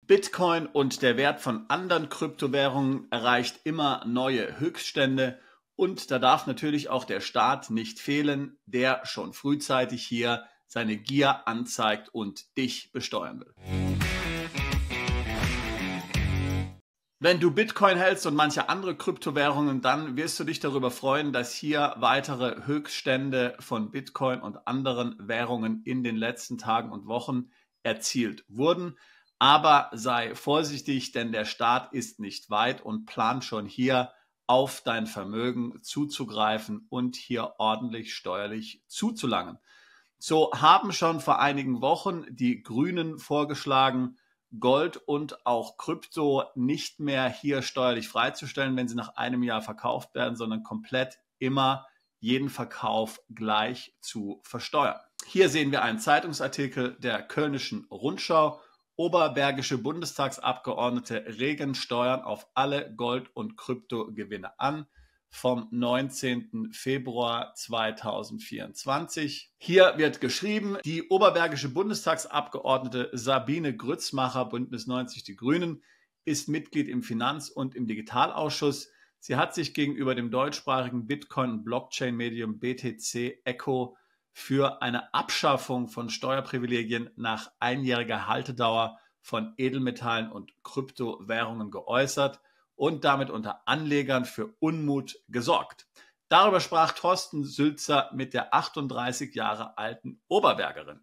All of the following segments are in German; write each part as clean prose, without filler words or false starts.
Bitcoin und der Wert von anderen Kryptowährungen erreicht immer neue Höchststände und da darf natürlich auch der Staat nicht fehlen, der schon frühzeitig hier seine Gier anzeigt und dich besteuern will. Wenn du Bitcoin hältst und manche andere Kryptowährungen, dann wirst du dich darüber freuen, dass hier weitere Höchststände von Bitcoin und anderen Währungen in den letzten Tagen und Wochen erzielt wurden. Aber sei vorsichtig, denn der Staat ist nicht weit und plant schon hier auf dein Vermögen zuzugreifen und hier ordentlich steuerlich zuzulangen. So haben schon vor einigen Wochen die Grünen vorgeschlagen, Gold und auch Krypto nicht mehr hier steuerlich freizustellen, wenn sie nach einem Jahr verkauft werden, sondern komplett immer jeden Verkauf gleich zu versteuern. Hier sehen wir einen Zeitungsartikel der Kölnischen Rundschau. Oberbergische Bundestagsabgeordnete regen Steuern auf alle Gold- und Kryptogewinne an vom 19. Februar 2024. Hier wird geschrieben, die oberbergische Bundestagsabgeordnete Sabine Grützmacher, Bündnis 90 Die Grünen, ist Mitglied im Finanz- und im Digitalausschuss. Sie hat sich gegenüber dem deutschsprachigen Bitcoin- und Blockchain-Medium BTC Echo für eine Abschaffung von Steuerprivilegien nach einjähriger Haltedauer von Edelmetallen und Kryptowährungen geäußert und damit unter Anlegern für Unmut gesorgt. Darüber sprach Thorsten Sülzer mit der 38 Jahre alten Oberbergerin.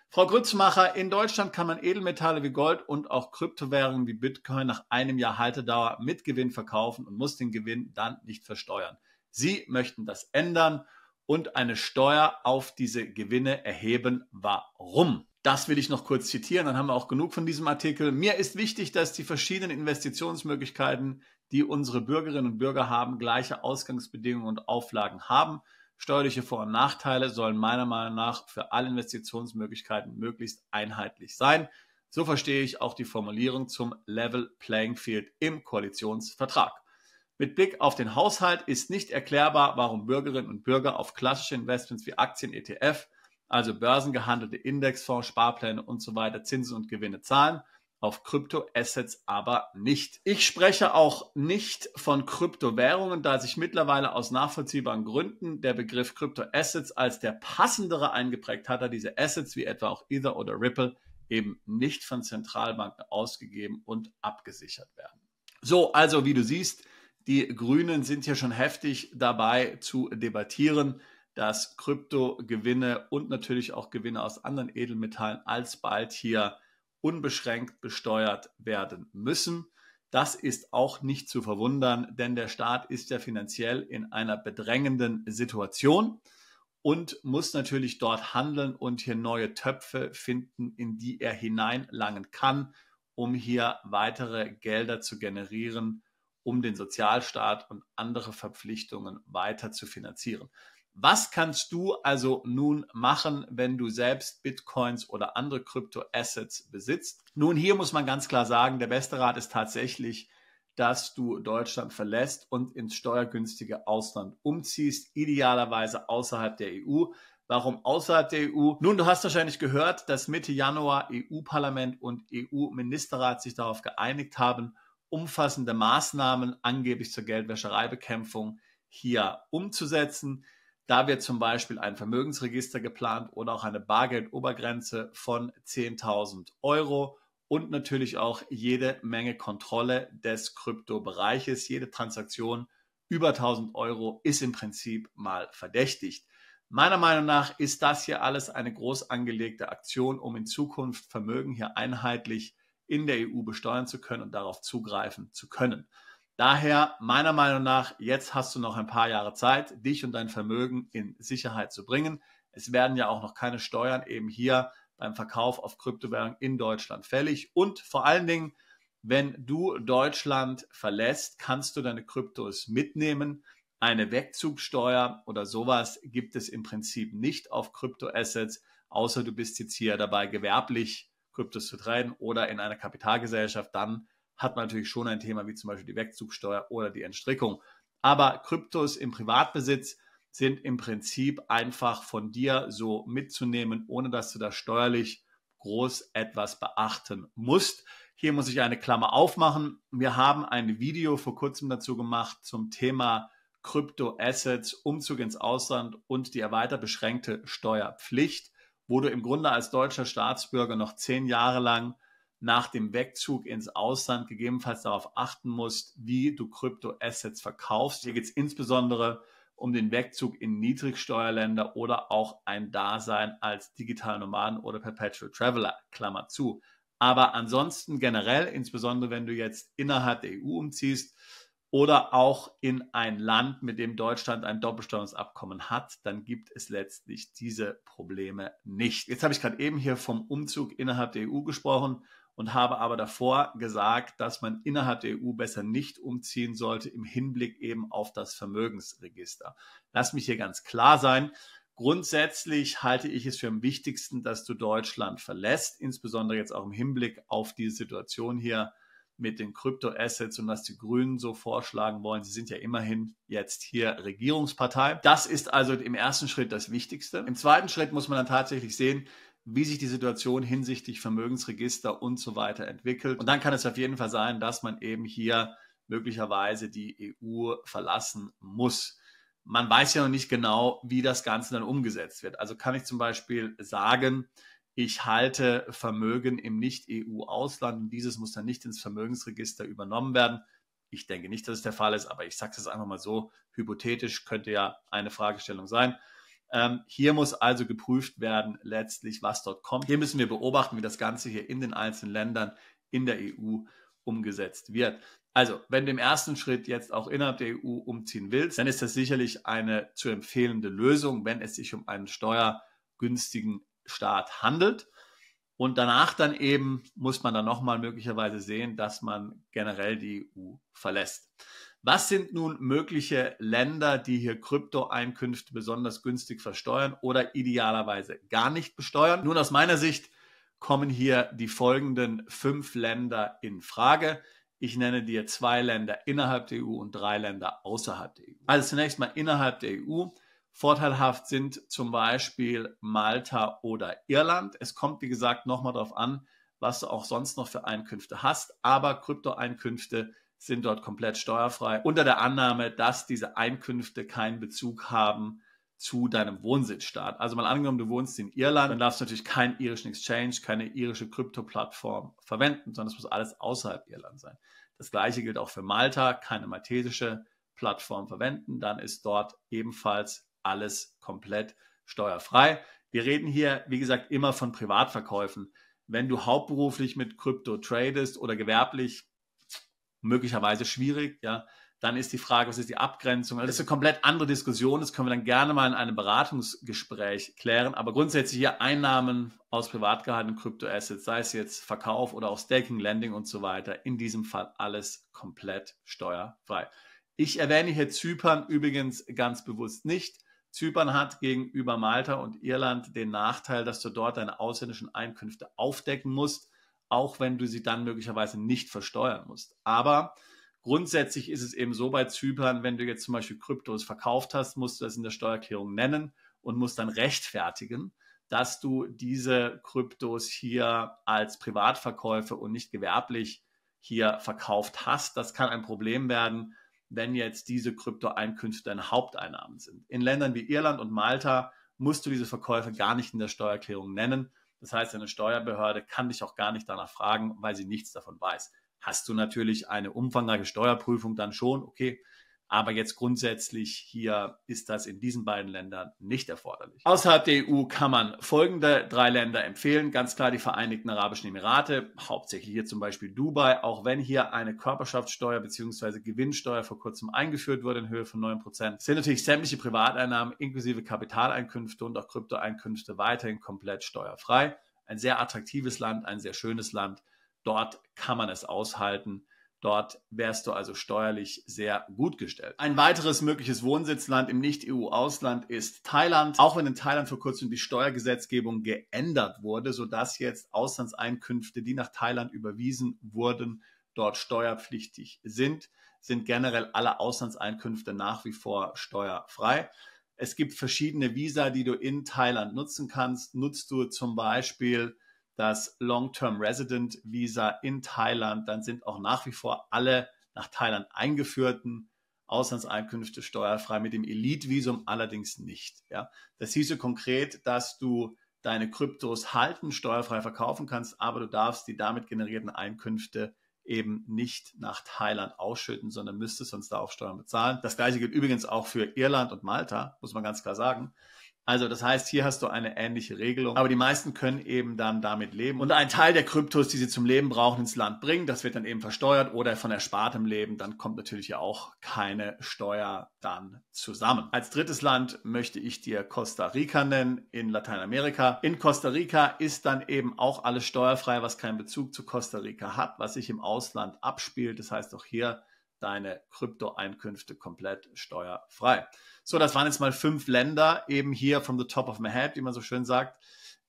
Frau Grützmacher, in Deutschland kann man Edelmetalle wie Gold und auch Kryptowährungen wie Bitcoin nach einem Jahr Haltedauer mit Gewinn verkaufen und muss den Gewinn dann nicht versteuern. Sie möchten das ändern und eine Steuer auf diese Gewinne erheben. Warum? Das will ich noch kurz zitieren, dann haben wir auch genug von diesem Artikel. Mir ist wichtig, dass die verschiedenen Investitionsmöglichkeiten, die unsere Bürgerinnen und Bürger haben, gleiche Ausgangsbedingungen und Auflagen haben. Steuerliche Vor- und Nachteile sollen meiner Meinung nach für alle Investitionsmöglichkeiten möglichst einheitlich sein. So verstehe ich auch die Formulierung zum Level Playing Field im Koalitionsvertrag. Mit Blick auf den Haushalt ist nicht erklärbar, warum Bürgerinnen und Bürger auf klassische Investments wie Aktien, ETF, also börsengehandelte Indexfonds, Sparpläne und so weiter Zinsen und Gewinne zahlen, auf Kryptoassets aber nicht. Ich spreche auch nicht von Kryptowährungen, da sich mittlerweile aus nachvollziehbaren Gründen der Begriff Kryptoassets als der passendere eingeprägt hat, da diese Assets wie etwa auch Ether oder Ripple eben nicht von Zentralbanken ausgegeben und abgesichert werden. So, also wie du siehst, die Grünen sind hier schon heftig dabei zu debattieren, dass Kryptogewinne und natürlich auch Gewinne aus anderen Edelmetallen alsbald hier unbeschränkt besteuert werden müssen. Das ist auch nicht zu verwundern, denn der Staat ist ja finanziell in einer bedrängenden Situation und muss natürlich dort handeln und hier neue Töpfe finden, in die er hineinlangen kann, um hier weitere Gelder zu generieren, um den Sozialstaat und andere Verpflichtungen weiter zu finanzieren. Was kannst du also nun machen, wenn du selbst Bitcoins oder andere Kryptoassets besitzt? Nun, hier muss man ganz klar sagen, der beste Rat ist tatsächlich, dass du Deutschland verlässt und ins steuergünstige Ausland umziehst, idealerweise außerhalb der EU. Warum außerhalb der EU? Nun, du hast wahrscheinlich gehört, dass Mitte Januar EU-Parlament und EU-Ministerrat sich darauf geeinigt haben, umfassende Maßnahmen angeblich zur Geldwäschereibekämpfung hier umzusetzen. Da wird zum Beispiel ein Vermögensregister geplant oder auch eine Bargeldobergrenze von 10.000 Euro und natürlich auch jede Menge Kontrolle des Kryptobereiches. Jede Transaktion über 1.000 Euro ist im Prinzip mal verdächtigt. Meiner Meinung nach ist das hier alles eine groß angelegte Aktion, um in Zukunft Vermögen hier einheitlich in der EU besteuern zu können und darauf zugreifen zu können. Daher, meiner Meinung nach, jetzt hast du noch ein paar Jahre Zeit, dich und dein Vermögen in Sicherheit zu bringen. Es werden ja auch noch keine Steuern eben hier beim Verkauf auf Kryptowährungen in Deutschland fällig. Und vor allen Dingen, wenn du Deutschland verlässt, kannst du deine Kryptos mitnehmen. Eine Wegzugsteuer oder sowas gibt es im Prinzip nicht auf Kryptoassets, außer du bist jetzt hier dabei gewerblich Kryptos zu traden oder in einer Kapitalgesellschaft, dann hat man natürlich schon ein Thema wie zum Beispiel die Wegzugsteuer oder die Entstrickung. Aber Kryptos im Privatbesitz sind im Prinzip einfach von dir so mitzunehmen, ohne dass du da steuerlich groß etwas beachten musst. Hier muss ich eine Klammer aufmachen. Wir haben ein Video vor kurzem dazu gemacht zum Thema Kryptoassets, Umzug ins Ausland und die erweitert beschränkte Steuerpflicht, wo du im Grunde als deutscher Staatsbürger noch 10 Jahre lang nach dem Wegzug ins Ausland gegebenenfalls darauf achten musst, wie du Kryptoassets verkaufst. Hier geht es insbesondere um den Wegzug in Niedrigsteuerländer oder auch ein Dasein als Digital Nomaden oder Perpetual Traveler, Klammer zu. Aber ansonsten generell, insbesondere wenn du jetzt innerhalb der EU umziehst oder auch in ein Land, mit dem Deutschland ein Doppelbesteuerungsabkommen hat, dann gibt es letztlich diese Probleme nicht. Jetzt habe ich gerade eben hier vom Umzug innerhalb der EU gesprochen und habe aber davor gesagt, dass man innerhalb der EU besser nicht umziehen sollte im Hinblick eben auf das Vermögensregister. Lass mich hier ganz klar sein. Grundsätzlich halte ich es für am wichtigsten, dass du Deutschland verlässt, insbesondere jetzt auch im Hinblick auf die Situation hier mit den Kryptoassets und was die Grünen so vorschlagen wollen. Sie sind ja immerhin jetzt hier Regierungspartei. Das ist also im ersten Schritt das Wichtigste. Im zweiten Schritt muss man dann tatsächlich sehen, wie sich die Situation hinsichtlich Vermögensregister und so weiter entwickelt. Und dann kann es auf jeden Fall sein, dass man eben hier möglicherweise die EU verlassen muss. Man weiß ja noch nicht genau, wie das Ganze dann umgesetzt wird. Also kann ich zum Beispiel sagen, ich halte Vermögen im Nicht-EU-Ausland und dieses muss dann nicht ins Vermögensregister übernommen werden. Ich denke nicht, dass es der Fall ist, aber ich sage es einfach mal so, hypothetisch könnte ja eine Fragestellung sein. Hier muss also geprüft werden, letztlich, was dort kommt. Hier müssen wir beobachten, wie das Ganze hier in den einzelnen Ländern in der EU umgesetzt wird. Also, wenn du im ersten Schritt jetzt auch innerhalb der EU umziehen willst, dann ist das sicherlich eine zu empfehlende Lösung, wenn es sich um einen steuergünstigen Staat handelt. Und danach dann eben muss man dann nochmal möglicherweise sehen, dass man generell die EU verlässt. Was sind nun mögliche Länder, die hier Kryptoeinkünfte besonders günstig versteuern oder idealerweise gar nicht besteuern? Nun, aus meiner Sicht kommen hier die folgenden 5 Länder in Frage. Ich nenne dir 2 Länder innerhalb der EU und 3 Länder außerhalb der EU. Also zunächst mal innerhalb der EU. Vorteilhaft sind zum Beispiel Malta oder Irland. Es kommt, wie gesagt, nochmal darauf an, was du auch sonst noch für Einkünfte hast. Aber Kryptoeinkünfte sind dort komplett steuerfrei, unter der Annahme, dass diese Einkünfte keinen Bezug haben zu deinem Wohnsitzstaat. Also mal angenommen, du wohnst in Irland, dann darfst du natürlich keinen irischen Exchange, keine irische Krypto-Plattform verwenden, sondern es muss alles außerhalb Irland sein. Das Gleiche gilt auch für Malta, keine maltesische Plattform verwenden, dann ist dort ebenfalls alles komplett steuerfrei. Wir reden hier, wie gesagt, immer von Privatverkäufen. Wenn du hauptberuflich mit Krypto tradest oder gewerblich, möglicherweise schwierig, ja, dann ist die Frage, was ist die Abgrenzung? Das ist eine komplett andere Diskussion, das können wir dann gerne mal in einem Beratungsgespräch klären, aber grundsätzlich hier Einnahmen aus privat gehaltenen Kryptoassets, sei es jetzt Verkauf oder auch Staking, Lending und so weiter, in diesem Fall alles komplett steuerfrei. Ich erwähne hier Zypern übrigens ganz bewusst nicht. Zypern hat gegenüber Malta und Irland den Nachteil, dass du dort deine ausländischen Einkünfte aufdecken musst, auch wenn du sie dann möglicherweise nicht versteuern musst. Aber grundsätzlich ist es eben so bei Zypern, wenn du jetzt zum Beispiel Kryptos verkauft hast, musst du das in der Steuererklärung nennen und musst dann rechtfertigen, dass du diese Kryptos hier als Privatverkäufe und nicht gewerblich hier verkauft hast. Das kann ein Problem werden, wenn jetzt diese Kryptoeinkünfte deine Haupteinnahmen sind. In Ländern wie Irland und Malta musst du diese Verkäufe gar nicht in der Steuererklärung nennen. Das heißt, eine Steuerbehörde kann dich auch gar nicht danach fragen, weil sie nichts davon weiß. Hast du natürlich eine umfangreiche Steuerprüfung dann schon, okay. Aber jetzt grundsätzlich hier ist das in diesen beiden Ländern nicht erforderlich. Außerhalb der EU kann man folgende 3 Länder empfehlen. Ganz klar die Vereinigten Arabischen Emirate, hauptsächlich hier zum Beispiel Dubai, auch wenn hier eine Körperschaftssteuer bzw. Gewinnsteuer vor kurzem eingeführt wurde in Höhe von 9%, sind natürlich sämtliche Privateinnahmen inklusive Kapitaleinkünfte und auch Kryptoeinkünfte weiterhin komplett steuerfrei. Ein sehr attraktives Land, ein sehr schönes Land. Dort kann man es aushalten. Dort wärst du also steuerlich sehr gut gestellt. Ein weiteres mögliches Wohnsitzland im Nicht-EU-Ausland ist Thailand. Auch wenn in Thailand vor kurzem die Steuergesetzgebung geändert wurde, sodass jetzt Auslandseinkünfte, die nach Thailand überwiesen wurden, dort steuerpflichtig sind generell alle Auslandseinkünfte nach wie vor steuerfrei. Es gibt verschiedene Visa, die du in Thailand nutzen kannst. Nutzt du zum Beispiel das Long-Term Resident Visa in Thailand, dann sind auch nach wie vor alle nach Thailand eingeführten Auslandseinkünfte steuerfrei, mit dem Elite-Visum allerdings nicht. Ja. Das hieße konkret, dass du deine Kryptos halten, steuerfrei verkaufen kannst, aber du darfst die damit generierten Einkünfte eben nicht nach Thailand ausschütten, sondern müsstest sonst da auch Steuern bezahlen. Das gleiche gilt übrigens auch für Irland und Malta, muss man ganz klar sagen. Also das heißt, hier hast du eine ähnliche Regelung, aber die meisten können eben dann damit leben und einen Teil der Kryptos, die sie zum Leben brauchen, ins Land bringen. Das wird dann eben versteuert oder von erspartem Leben, dann kommt natürlich ja auch keine Steuer dann zusammen. Als drittes Land möchte ich dir Costa Rica nennen in Lateinamerika. In Costa Rica ist dann eben auch alles steuerfrei, was keinen Bezug zu Costa Rica hat, was sich im Ausland abspielt. Das heißt auch hier deine Kryptoeinkünfte komplett steuerfrei. So, das waren jetzt mal 5 Länder, eben hier from the top of my head, wie man so schön sagt.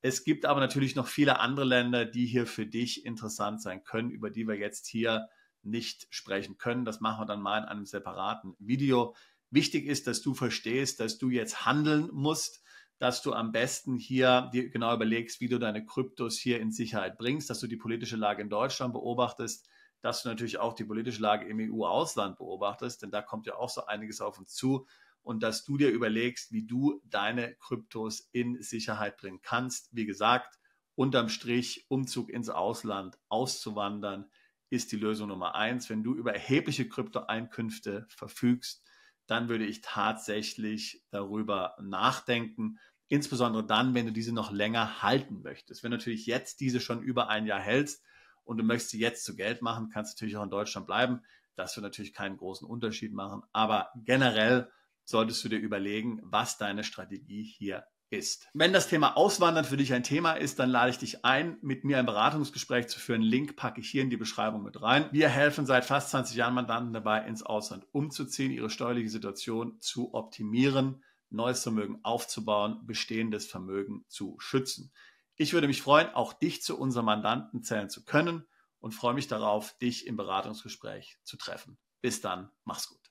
Es gibt aber natürlich noch viele andere Länder, die hier für dich interessant sein können, über die wir jetzt hier nicht sprechen können. Das machen wir dann mal in einem separaten Video. Wichtig ist, dass du verstehst, dass du jetzt handeln musst, dass du am besten hier dir genau überlegst, wie du deine Kryptos hier in Sicherheit bringst, dass du die politische Lage in Deutschland beobachtest, dass du natürlich auch die politische Lage im EU-Ausland beobachtest, denn da kommt ja auch so einiges auf uns zu, und dass du dir überlegst, wie du deine Kryptos in Sicherheit bringen kannst. Wie gesagt, unterm Strich Umzug ins Ausland, auszuwandern, ist die Lösung Nummer 1. Wenn du über erhebliche Kryptoeinkünfte verfügst, dann würde ich tatsächlich darüber nachdenken, insbesondere dann, wenn du diese noch länger halten möchtest. Wenn du natürlich jetzt diese schon über ein Jahr hältst und du möchtest sie jetzt zu Geld machen, kannst du natürlich auch in Deutschland bleiben. Das wird natürlich keinen großen Unterschied machen, aber generell solltest du dir überlegen, was deine Strategie hier ist. Wenn das Thema Auswandern für dich ein Thema ist, dann lade ich dich ein, mit mir ein Beratungsgespräch zu führen. Link packe ich hier in die Beschreibung mit rein. Wir helfen seit fast 20 Jahren Mandanten dabei, ins Ausland umzuziehen, ihre steuerliche Situation zu optimieren, neues Vermögen aufzubauen, bestehendes Vermögen zu schützen. Ich würde mich freuen, auch dich zu unseren Mandanten zählen zu können und freue mich darauf, dich im Beratungsgespräch zu treffen. Bis dann, mach's gut.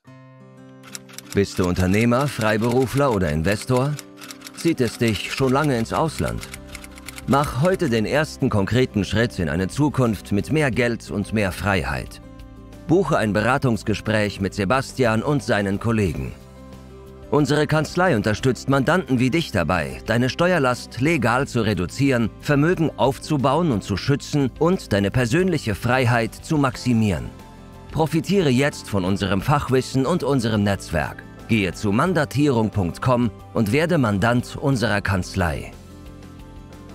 Bist du Unternehmer, Freiberufler oder Investor? Zieht es dich schon lange ins Ausland? Mach heute den ersten konkreten Schritt in eine Zukunft mit mehr Geld und mehr Freiheit. Buche ein Beratungsgespräch mit Sebastian und seinen Kollegen. Unsere Kanzlei unterstützt Mandanten wie dich dabei, deine Steuerlast legal zu reduzieren, Vermögen aufzubauen und zu schützen und deine persönliche Freiheit zu maximieren. Profitiere jetzt von unserem Fachwissen und unserem Netzwerk. Gehe zu mandatierung.com und werde Mandant unserer Kanzlei.